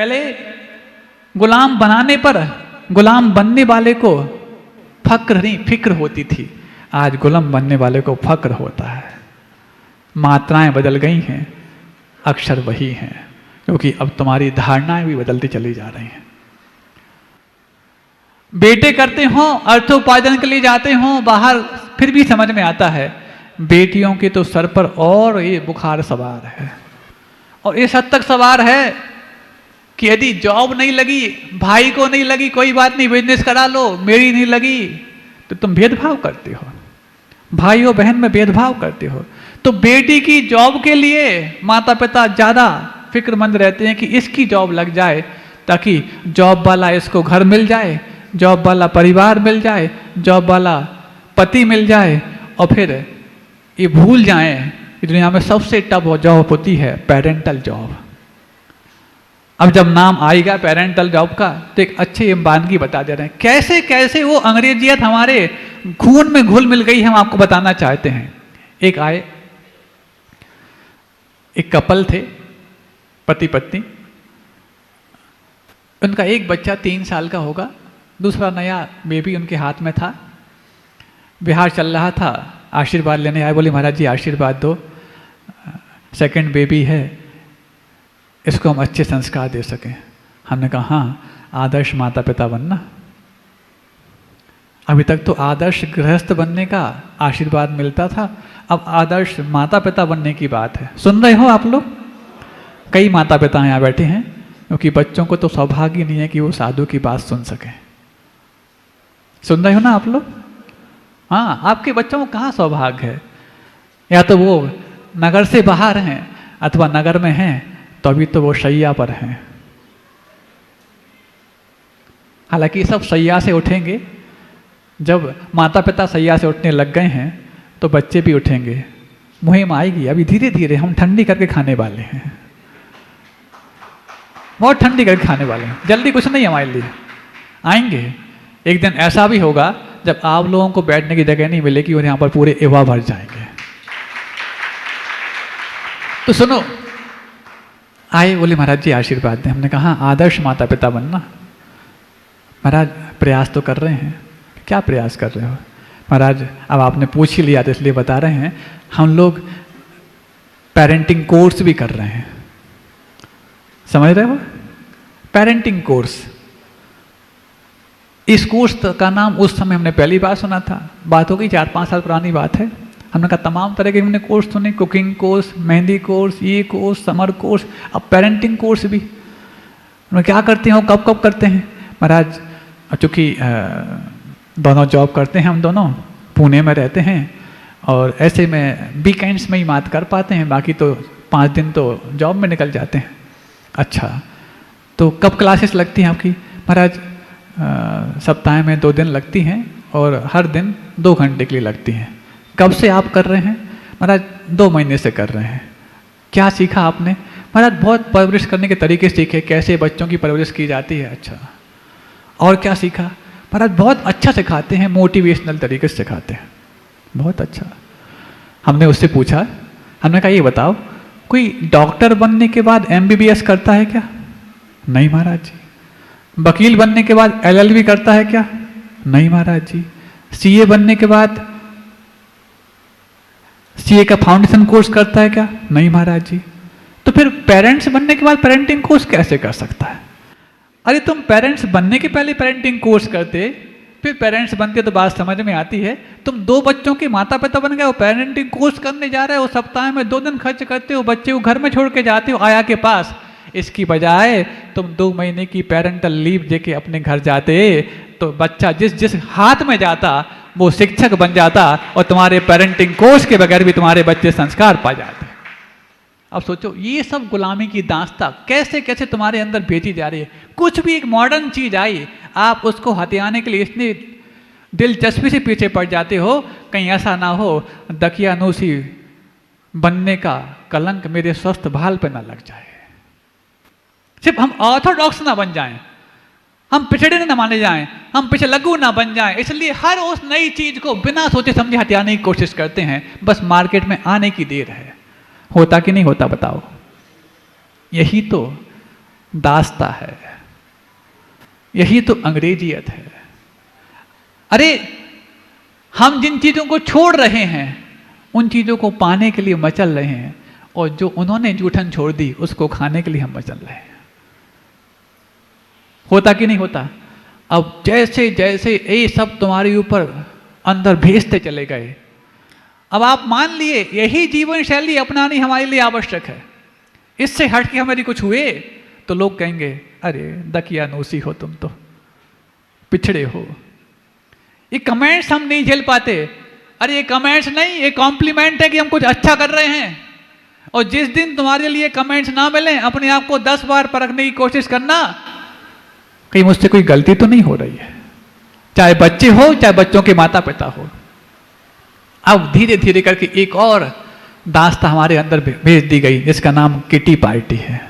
पहले गुलाम बनाने पर गुलाम बनने वाले को फक्र नहीं फिक्र होती थी, आज गुलाम बनने वाले को फक्र होता है। मात्राएं बदल गई हैं, अक्षर वही हैं, क्योंकि अब तुम्हारी धारणाएं भी बदलती चली जा रही हैं। बेटे करते हो अर्थोपार्जन के लिए जाते हो बाहर, फिर भी समझ में आता है बेटियों के तो सर पर और ये बुखार सवार है, और इस हद तक सवार है कि यदि जॉब नहीं लगी, भाई को नहीं लगी, कोई बात नहीं, बिजनेस करा लो, मेरी नहीं लगी, तो तुम भेदभाव करते हो, भाई और बहन में भेदभाव करते हो। तो बेटी की जॉब के लिए माता पिता ज्यादा फिक्रमंद रहते हैं कि इसकी जॉब लग जाए, ताकि जॉब वाला इसको घर मिल जाए, जॉब वाला परिवार मिल जाए, जॉब वाला पति मिल जाए, और फिर ये भूल जाएं कि दुनिया में सबसे टफ जॉब होती है पेरेंटल जॉब। अब जब नाम आएगा पेरेंटल जॉब का तो एक अच्छे अंबानी बता दे रहे हैं कैसे कैसे वो अंग्रेजियत हमारे खून में घुल मिल गई, हम आपको बताना चाहते हैं। एक आए, एक कपल थे, पति पत्नी, उनका एक बच्चा 3 साल का होगा, दूसरा नया बेबी उनके हाथ में था, बिहार चल रहा था, आशीर्वाद लेने आए, बोले महाराज जी आशीर्वाद दो, सेकंड बेबी है, इसको हम अच्छे संस्कार दे सकें। हमने कहा हाँ, आदर्श माता पिता बनना। अभी तक तो आदर्श गृहस्थ बनने का आशीर्वाद मिलता था, अब आदर्श माता पिता बनने की बात है। सुन रहे हो आप लोग? कई माता पिता यहाँ बैठे हैं, क्योंकि बच्चों को तो सौभाग्य नहीं है कि वो साधु की बात सुन सकें। सुन रहे हो ना आप लोग? हाँ, आपके बच्चों को कहाँ सौभाग्य है? या तो वो नगर से बाहर हैं, अथवा नगर में हैं तो अभी तो वो शैया पर हैं। हालांकि सब शैया से उठेंगे, जब माता पिता शैया से उठने लग गए हैं तो बच्चे भी उठेंगे। मुहिम आएगी, अभी धीरे धीरे हम ठंडी करके खाने वाले हैं, बहुत ठंडी करके खाने वाले हैं, जल्दी कुछ नहीं हमारे लिए। आएंगे एक दिन, ऐसा भी होगा जब आप लोगों को बैठने की जगह नहीं मिलेगी और यहाँ पर पूरे एवा भर जाएंगे। तो सुनो, आए, बोले महाराज जी आशीर्वाद दें। हमने कहा आदर्श माता पिता बनना। महाराज प्रयास तो कर रहे हैं। क्या प्रयास कर रहे हो? महाराज अब आपने पूछ ही लिया तो इसलिए बता रहे हैं, हम लोग पेरेंटिंग कोर्स भी कर रहे हैं। समझ रहे हो? Parenting course. इस कोर्स का नाम उस समय हमने पहली बार सुना था, बात हो गई 4-5 साल पुरानी बात है। हमने कहा तमाम तरह के हमने कोर्स सुने, कुकिंग कोर्स, मेहंदी कोर्स, ये कोर्स, समर कोर्स, अब पेरेंटिंग कोर्स भी। क्या करते हो, कब कब करते हैं? महाराज चूँकि दोनों जॉब करते हैं, हम दोनों पुणे में रहते हैं, और ऐसे में वीकेंड्स में ही बात कर पाते हैं, बाकी तो 5 दिन तो जॉब में निकल जाते हैं। अच्छा, तो कब क्लासेस लगती हैं आपकी? महाराज सप्ताह में 2 दिन लगती हैं, और हर दिन 2 घंटे के लिए लगती हैं। कब से आप कर रहे हैं? महाराज 2 महीने से कर रहे हैं। क्या सीखा आपने? महाराज बहुत परवरिश करने के तरीके सीखे, कैसे बच्चों की परवरिश की जाती है। अच्छा, और क्या सीखा? महाराज बहुत अच्छा सिखाते हैं, मोटिवेशनल तरीके से सिखाते हैं, बहुत अच्छा। हमने उससे पूछा, हमने कहा ये बताओ कोई डॉक्टर बनने के बाद MBBS करता है क्या? नहीं महाराज जी। वकील बनने के बाद LLB करता है क्या? नहीं महाराज जी। CA बनने के बाद CA का फाउंडेशन कोर्स करता है क्या? नहीं महाराज जी। तो फिर पेरेंट्स बनने के बाद पेरेंटिंग कोर्स कैसे कर सकता है? अरे तुम पेरेंट्स बनने के पहले पेरेंटिंग कोर्स करते, फिर पेरेंट्स बनते तो बात समझ में आती है। तुम 2 बच्चों के माता पिता बन गए हो, पेरेंटिंग कोर्स करने जा रहे हो, सप्ताह में 2 दिन खर्च करते हो, बच्चे को घर में छोड़ के जाते हो आया के पास। इसकी बजाय तुम 2 महीने की पेरेंटल लीव देके अपने घर जाते, तो बच्चा जिस हाथ में जाता वो शिक्षक बन जाता, और तुम्हारे पेरेंटिंग कोर्स के बगैर भी तुम्हारे बच्चे संस्कार पा जाते। अब सोचो, ये सब गुलामी की दास्तां कैसे कैसे तुम्हारे अंदर भेजी जा रही है। कुछ भी एक मॉडर्न चीज आई, आप उसको हथियाने के लिए इतनी दिलचस्पी से पीछे पड़ जाते हो, कहीं ऐसा ना हो दकियानूसी बनने का कलंक मेरे स्वस्थ भाल पे ना लग जाए। सिर्फ हम ऑर्थोडॉक्स ना बन जाएं, हम पिछड़े ना माने जाएं, हम पीछे लगू ना बन जाएं, इसलिए हर उस नई चीज को बिना सोचे समझे हथियाने की कोशिश करते हैं। बस मार्केट में आने की देर है। होता कि नहीं होता बताओ? यही तो दास्ता है। यही तो अंग्रेजियत है। अरे हम जिन चीजों को छोड़ रहे हैं उन चीजों को पाने के लिए मचल रहे हैं, और जो उन्होंने जूठन छोड़ दी उसको खाने के लिए हम मचल रहे हैं। होता कि नहीं होता? अब जैसे जैसे ये सब तुम्हारे ऊपर अंदर भेजते चले गए, अब आप मान लिए यही जीवन शैली अपनानी हमारे लिए आवश्यक है। इससे हट के हमारी कुछ हुए तो लोग कहेंगे अरे दकियानूसी हो, तुम तो पिछड़े हो। ये कमेंट्स हम नहीं झेल पाते। अरे ये कमेंट्स नहीं, ये कॉम्प्लीमेंट है कि हम कुछ अच्छा कर रहे हैं। और जिस दिन तुम्हारे लिए कमेंट्स ना मिले, अपने आप को 10 बार परखने की कोशिश करना, कहीं मुझसे कोई गलती तो नहीं हो रही है। चाहे बच्चे हो, चाहे बच्चों के माता पिता हो। अब धीरे धीरे करके एक और दास्ता हमारे अंदर भेज दी गई, जिसका नाम किटी पार्टी है।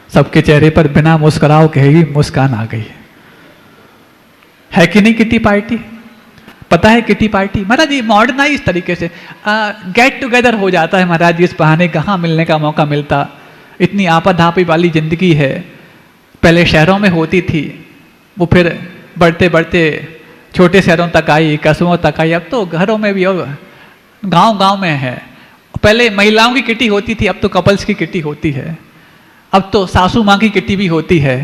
सबके चेहरे पर बिना मुस्कुराओ के ही मुस्कान आ गई है कि नहीं? किटी पार्टी पता है? किटी पार्टी महाराज ये मॉडर्नाइज तरीके से गेट टुगेदर हो जाता है महाराज। इस बहाने कहाँ मिलने का मौका मिलता। इतनी आपाधापी वाली जिंदगी है। पहले शहरों में होती थी, वो फिर बढ़ते बढ़ते छोटे शहरों तक आई, कस्बों तक आई, अब तो घरों में भी और गांव गांव में है। पहले महिलाओं की किटी होती थी, अब तो कपल्स की किटी होती है। अब तो सासू माँ की किटी भी होती है।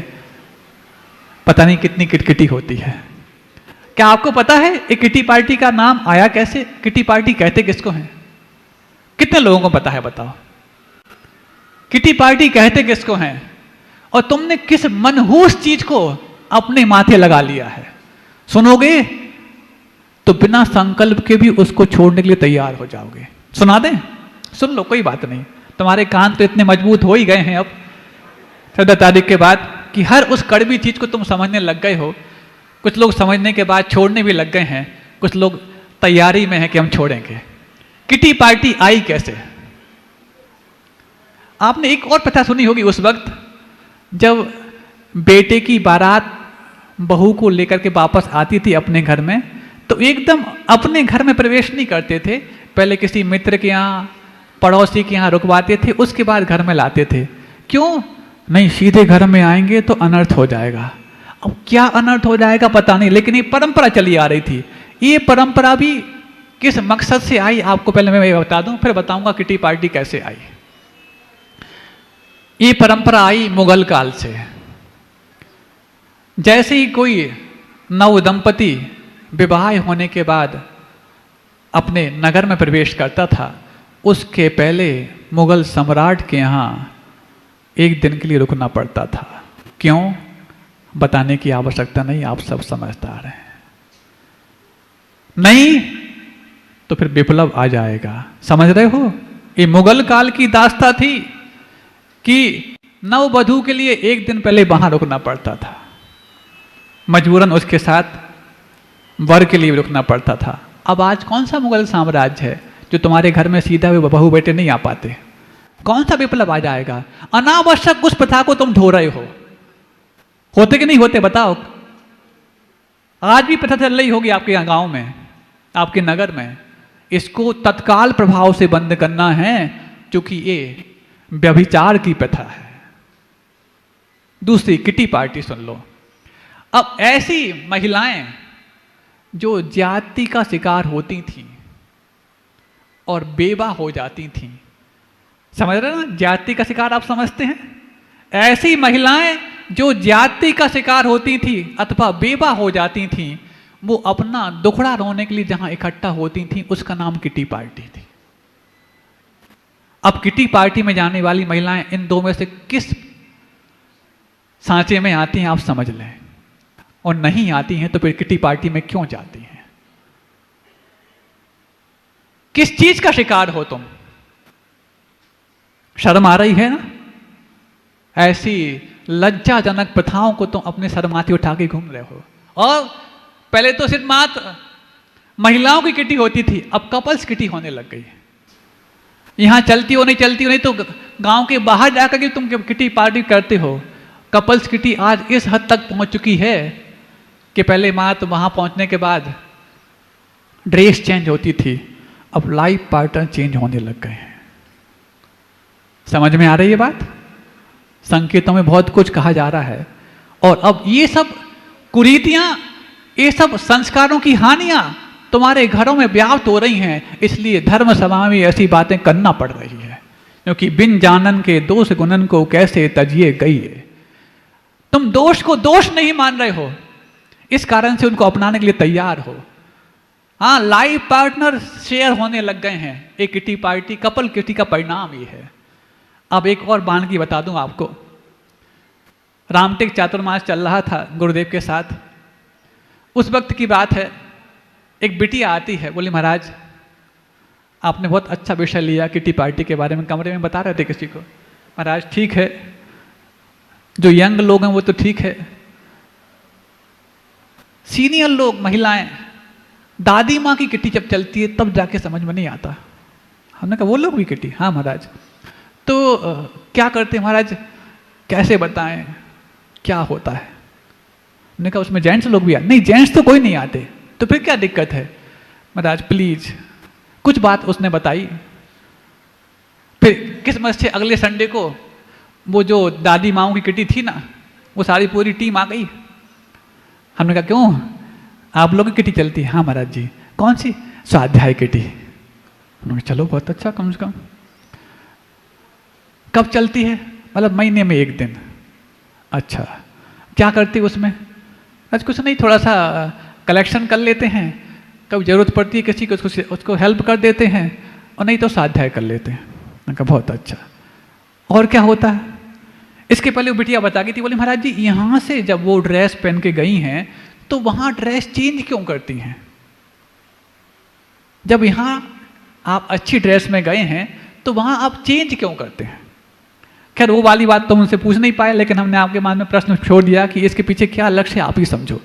पता नहीं कितनी किटकिटी होती है। क्या आपको पता है ये किटी पार्टी का नाम आया कैसे? किटी पार्टी कहते किसको हैं? कितने लोगों को पता है बताओ? किटी पार्टी कहते किसको हैं? और तुमने किस मनहूस चीज को अपने माथे लगा लिया है? सुनोगे तो बिना संकल्प के भी उसको छोड़ने के लिए तैयार हो जाओगे। सुना दें? सुन लो, कोई बात नहीं। तुम्हारे कान तो इतने मजबूत हो ही गए हैं अब 14 तारीख के बाद कि हर उस कड़वी चीज को तुम समझने लग गए हो। कुछ लोग समझने के बाद छोड़ने भी लग गए हैं, कुछ लोग तैयारी में हैं कि हम छोड़ेंगे। किटी पार्टी आई कैसे? आपने एक और प्रथा सुनी होगी उस वक्त जब बेटे की बारात बहू को लेकर के वापस आती थी अपने घर में, तो एकदम अपने घर में प्रवेश नहीं करते थे। पहले किसी मित्र के यहाँ, पड़ोसी के यहाँ रुकवाते थे, उसके बाद घर में लाते थे। क्यों? नहीं, सीधे घर में आएंगे तो अनर्थ हो जाएगा। अब क्या अनर्थ हो जाएगा पता नहीं, लेकिन ये परंपरा चली आ रही थी। ये परंपरा भी किस मकसद से आई आपको पहले मैं बता दूं, फिर बताऊंगा किटी पार्टी कैसे आई। ये परंपरा आई मुगल काल से। जैसे ही कोई नव दंपति विवाह होने के बाद अपने नगर में प्रवेश करता था, उसके पहले मुगल सम्राट के यहाँ एक दिन के लिए रुकना पड़ता था। क्यों? बताने की आवश्यकता नहीं, आप सब समझदार हैं। नहीं तो फिर विप्लव आ जाएगा। समझ रहे हो? ये मुगल काल की दास्ता थी कि नववधू के लिए एक दिन पहले वहां रुकना पड़ता था। मजबूरन उसके साथ वर के लिए रुकना पड़ता था। अब आज कौन सा मुगल साम्राज्य है जो तुम्हारे घर में सीधा हुए बहू बेटे नहीं आ पाते? कौन सा विप्लव आ जाएगा? अनावश्यक उस प्रथा को तुम ढो रहे हो। होते कि नहीं होते बताओ? आज भी प्रथा चल रही होगी आपके यहाँ गांव में, आपके नगर में। इसको तत्काल प्रभाव से बंद करना है, क्योंकि ये व्यभिचार की प्रथा है। दूसरी किटी पार्टी सुन लो। अब ऐसी महिलाएं जो जाति का शिकार होती थीं और बेवा हो जाती थीं, समझ रहे ना? जाति का शिकार आप समझते हैं? ऐसी महिलाएं जो जाति का शिकार होती थी अथवा बेवा हो जाती थीं, वो अपना दुखड़ा रोने के लिए जहां इकट्ठा होती थीं, उसका नाम किटी पार्टी थी। अब किटी पार्टी में जाने वाली महिलाएं इन दो में से किस सांचे में आती हैं आप समझ लें, और नहीं आती हैं तो फिर किटी पार्टी में क्यों जाती हैं? किस चीज का शिकार हो तुम? शर्म आ रही है ना? ऐसी लज्जाजनक प्रथाओं को तुम अपने सर माथे उठा के घूम रहे हो। और पहले तो सिर्फ मात्र महिलाओं की किटी होती थी, अब कपल्स किटी होने लग गई। यहां चलती हो नहीं तो गांव के बाहर जाकर के तुम किटी पार्टी करते हो। कपल्स किटी आज इस हद तक पहुंच चुकी है कि पहले मात्र वहां पहुंचने के बाद ड्रेस चेंज होती थी, अब लाइफ पार्टनर चेंज होने लग गए हैं। समझ में आ रही है बात? संकेतों में बहुत कुछ कहा जा रहा है। और अब ये सब कुरीतियां, ये सब संस्कारों की हानियां तुम्हारे घरों में व्याप्त हो रही हैं, इसलिए धर्म सभा में ऐसी बातें करना पड़ रही है। क्योंकि बिन जानन के दोष गुणन को कैसे तजिए गई है। तुम दोष को दोष नहीं मान रहे हो, इस कारण से उनको अपनाने के लिए तैयार हो। हाँ, लाइफ पार्टनर शेयर होने लग गए हैं। एक किटी पार्टी, कपल किटी का परिणाम ये है। अब एक और बानगी बता दूं आपको। रामटेक चातुर्मास चल रहा था गुरुदेव के साथ। उस वक्त की बात है, एक बिटिया आती है, बोली महाराज आपने बहुत अच्छा विषय लिया किटी पार्टी के बारे में, कमरे में बता रहे थे किसी को। महाराज ठीक है, जो यंग लोग हैं वो तो ठीक है, सीनियर लोग, महिलाएं, दादी माँ की किटी जब चलती है तब जाके समझ में नहीं आता। हमने कहा वो लोग भी किटी? हाँ महाराज। तो क्या करते हैं महाराज, कैसे बताएं क्या होता है? हमने कहा उसमें जेंट्स लोग भी आते? नहीं, जेंट्स तो कोई नहीं आते। तो फिर क्या दिक्कत है? महाराज प्लीज। कुछ बात उसने बताई। फिर किस्मत से अगले संडे को वो जो दादी माओं की किटी थी ना, वो सारी पूरी टीम आ गई। हमने कहा क्यों, आप लोग की किटी चलती है? हाँ महाराज जी। कौन सी? स्वाध्याय किटी। उन्होंने चलो बहुत अच्छा, कम से कम। कब चलती है? मतलब महीने में एक दिन। अच्छा, क्या करती उसमें? आज कुछ नहीं, थोड़ा सा कलेक्शन कर लेते हैं, कभी जरूरत पड़ती है किसी को उसको हेल्प कर देते हैं, और नहीं तो स्वाध्याय कर लेते हैं। मैंने कहा बहुत अच्छा। और क्या होता है? इसके पहले वो बिटिया बता गई थी, बोली महाराज जी यहाँ से जब वो ड्रेस पहन के गई हैं तो वहाँ ड्रेस चेंज क्यों करती हैं? जब यहाँ आप अच्छी ड्रेस में गए हैं तो वहाँ आप चेंज क्यों करते हैं? खैर वो वाली बात तो उनसे पूछ नहीं पाए, लेकिन हमने आपके मन में प्रश्न छोड़ दिया कि इसके पीछे क्या लक्ष्य है आप ही समझो।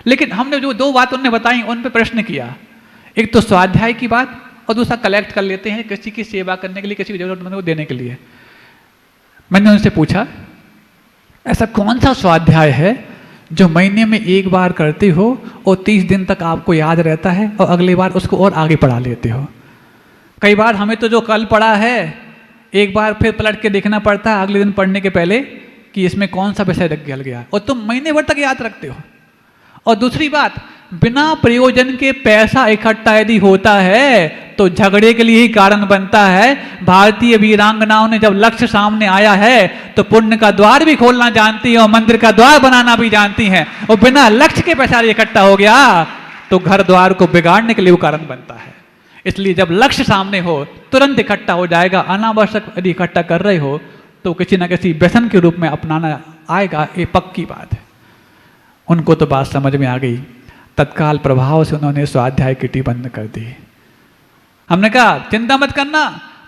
लेकिन हमने जो दो बात उन्होंने बताई उन पे प्रश्न किया। एक तो स्वाध्याय की बात, और दूसरा कलेक्ट कर लेते हैं किसी की सेवा करने के लिए, किसी की जरूरतमंद को देने के लिए। मैंने उनसे पूछा ऐसा कौन सा स्वाध्याय है जो महीने में एक बार करते हो और 30 दिन तक आपको याद रहता है और अगली बार उसको और आगे पढ़ा लेते हो? कई बार हमें तो जो कल पढ़ा है एक बार फिर पलट के देखना पड़ता है अगले दिन पढ़ने के पहले कि इसमें कौन सा विषय लग गया, और तुम महीने भर तक याद रखते हो। और दूसरी बात, बिना प्रयोजन के पैसा इकट्ठा यदि होता है तो झगड़े के लिए ही कारण बनता है। भारतीय वीरांगनाओं ने जब लक्ष्य सामने आया है तो पुण्य का द्वार भी खोलना जानती है और मंदिर का द्वार बनाना भी जानती हैं, और बिना लक्ष्य के पैसा इकट्ठा हो गया तो घर द्वार को बिगाड़ने के लिए वो कारण बनता है। इसलिए जब लक्ष्य सामने हो तुरंत इकट्ठा हो जाएगा। अनावश्यक यदि इकट्ठा कर रहे हो तो किसी न किसी व्यसन के रूप में अपनाना आएगा, ये पक्की बात है। उनको तो बात समझ में आ गई, तत्काल प्रभाव से उन्होंने स्वाध्याय किटी बंद कर दी। हमने कहा चिंता मत करना,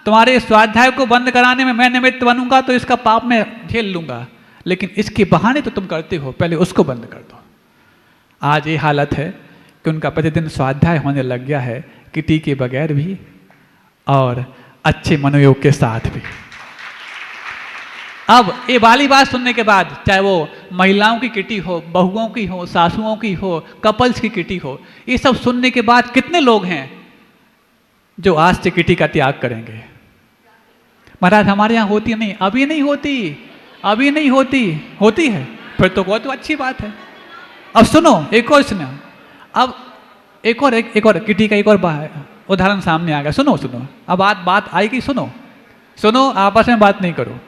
तुम्हारे स्वाध्याय को बंद कराने में मैं निमित्त बनूंगा तो इसका पाप मैं झेल लूंगा, लेकिन इसके बहाने तो तुम करते हो, पहले उसको बंद कर दो। आज ये हालत है कि उनका प्रतिदिन स्वाध्याय होने लग गया है, किटी के बगैर भी और अच्छे मनोयोग के साथ भी। अब ये वाली बात सुनने के बाद, चाहे वो महिलाओं की किटी हो, बहुओं की हो, सासुओं की हो, कपल्स की किटी हो, ये सब सुनने के बाद कितने लोग हैं जो आज से किटी का त्याग करेंगे? महाराज हमारे यहाँ होती नहीं, अभी नहीं होती, अभी नहीं होती, होती है फिर तो बहुत अच्छी बात है। अब सुनो एक और सुनो, अब एक और किटी का एक और उदाहरण सामने आ गया। सुनो सुनो, अब बात आएगी, सुनो सुनो, आपस में बात नहीं करो।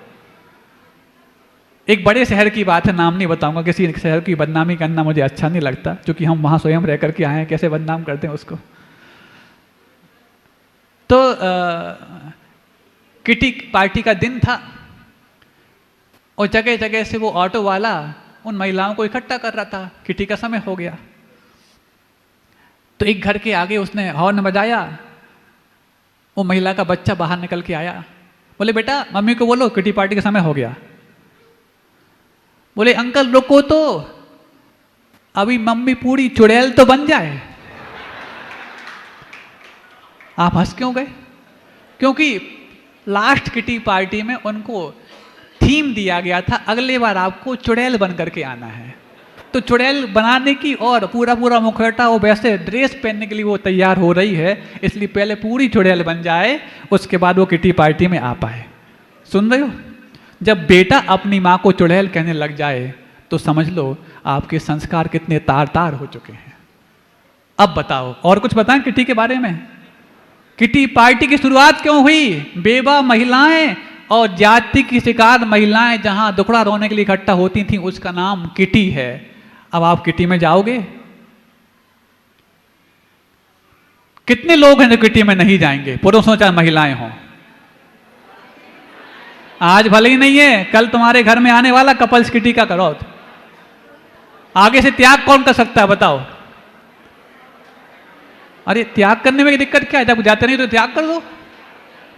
एक बड़े शहर की बात है, नाम नहीं बताऊंगा, किसी शहर की बदनामी करना मुझे अच्छा नहीं लगता, क्योंकि हम वहां स्वयं रह करके आए हैं, कैसे बदनाम करते हैं उसको। तो किटी पार्टी का दिन था और जगह जगह से वो ऑटो वाला उन महिलाओं को इकट्ठा कर रहा था। किटी का समय हो गया तो एक घर के आगे उसने हॉर्न बजाया, वो महिला का बच्चा बाहर निकल के आया, बोले बेटा मम्मी को बोलो किटी पार्टी का समय हो गया। बोले अंकल रुको तो, अभी मम्मी पूरी चुड़ैल तो बन जाए। आप हंस क्यों गए? क्योंकि लास्ट किटी पार्टी में उनको थीम दिया गया था अगले बार आपको चुड़ैल बन करके आना है। तो चुड़ैल बनाने की और पूरा मुखौटा वो वैसे ड्रेस पहनने के लिए वो तैयार हो रही है, इसलिए पहले पूरी चुड़ैल बन जाए उसके बाद वो किटी पार्टी में आ पाए। सुन रहे हो? जब बेटा अपनी माँ को चुड़ैल कहने लग जाए तो समझ लो आपके संस्कार कितने तार तार हो चुके हैं। अब बताओ और कुछ बताएं किटी के बारे में। किटी पार्टी की शुरुआत क्यों हुई? बेवा महिलाएं और जाति की शिकार महिलाएं जहां दुखड़ा रोने के लिए इकट्ठा होती थी, उसका नाम किटी है। अब आप किटी में जाओगे? कितने लोग हैं जो किटी में नहीं जाएंगे, पुरुष हो चाहे महिलाएं हों? आज भले ही नहीं है, कल तुम्हारे घर में आने वाला कपल्स किटी का करो। आगे से त्याग कौन कर सकता है बताओ? अरे त्याग करने में दिक्कत क्या है? जब जाते नहीं तो त्याग कर दो।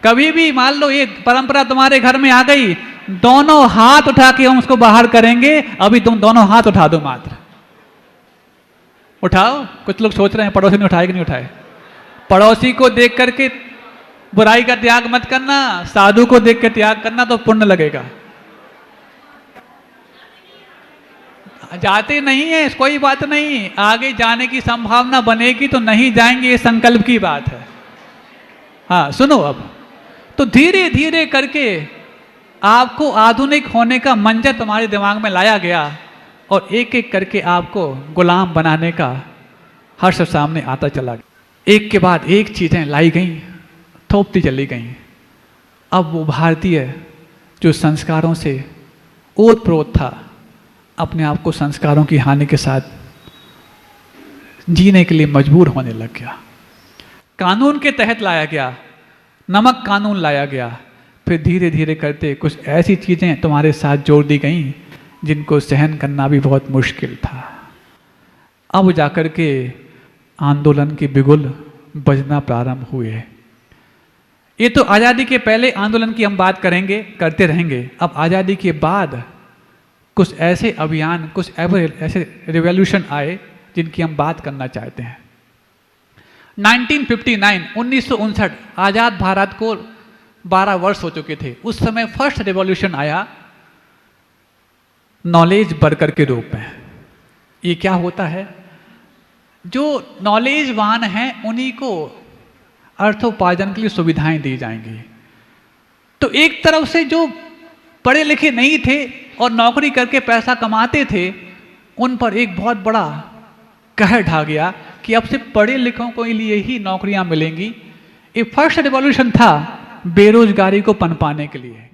कभी भी मान लो ये परंपरा तुम्हारे घर में आ गई, दोनों हाथ उठा के हम उसको बाहर करेंगे। अभी तुम दोनों हाथ उठा दो, मात्र उठाओ। कुछ लोग सोच रहे हैं पड़ोसी ने उठाए कि नहीं उठाए। पड़ोसी को देख करके बुराई का त्याग मत करना, साधु को देख के त्याग करना तो पुण्य लगेगा। जाते नहीं है कोई बात नहीं, आगे जाने की संभावना बनेगी तो नहीं जाएंगे, ये संकल्प की बात है। हाँ सुनो, अब तो धीरे धीरे करके आपको आधुनिक होने का मंजर तुम्हारे दिमाग में लाया गया और एक एक करके आपको गुलाम बनाने का हर्ष सामने आता चला गया। एक के बाद एक चीजें लाई गई, थोपती चली गई। अब वो भारतीय जो संस्कारों से ओतप्रोत था, अपने आप को संस्कारों की हानि के साथ जीने के लिए मजबूर होने लग गया। कानून के तहत लाया गया, नमक कानून लाया गया। फिर धीरे धीरे करते कुछ ऐसी चीजें तुम्हारे साथ जोड़ दी गई जिनको सहन करना भी बहुत मुश्किल था। अब जाकर के आंदोलन के बिगुल बजना प्रारंभ हुए। ये तो आज़ादी के पहले आंदोलन की हम बात करेंगे, करते रहेंगे। अब आज़ादी के बाद कुछ ऐसे अभियान, कुछ ऐसे रिवॉल्यूशन आए जिनकी हम बात करना चाहते हैं। 1959 आज़ाद भारत को 12 वर्ष हो चुके थे। उस समय फर्स्ट रिवॉल्यूशन आया नॉलेज वर्कर के रूप में। ये क्या होता है? जो नॉलेजवान हैं उन्हीं को अर्थोपार्जन के लिए सुविधाएं दी जाएंगी। तो एक तरफ से जो पढ़े लिखे नहीं थे और नौकरी करके पैसा कमाते थे, उन पर एक बहुत बड़ा कहर ढा गया कि अब से पढ़े लिखों के लिए ही नौकरियां मिलेंगी। ये फर्स्ट रिवॉल्यूशन था बेरोजगारी को पनपाने के लिए।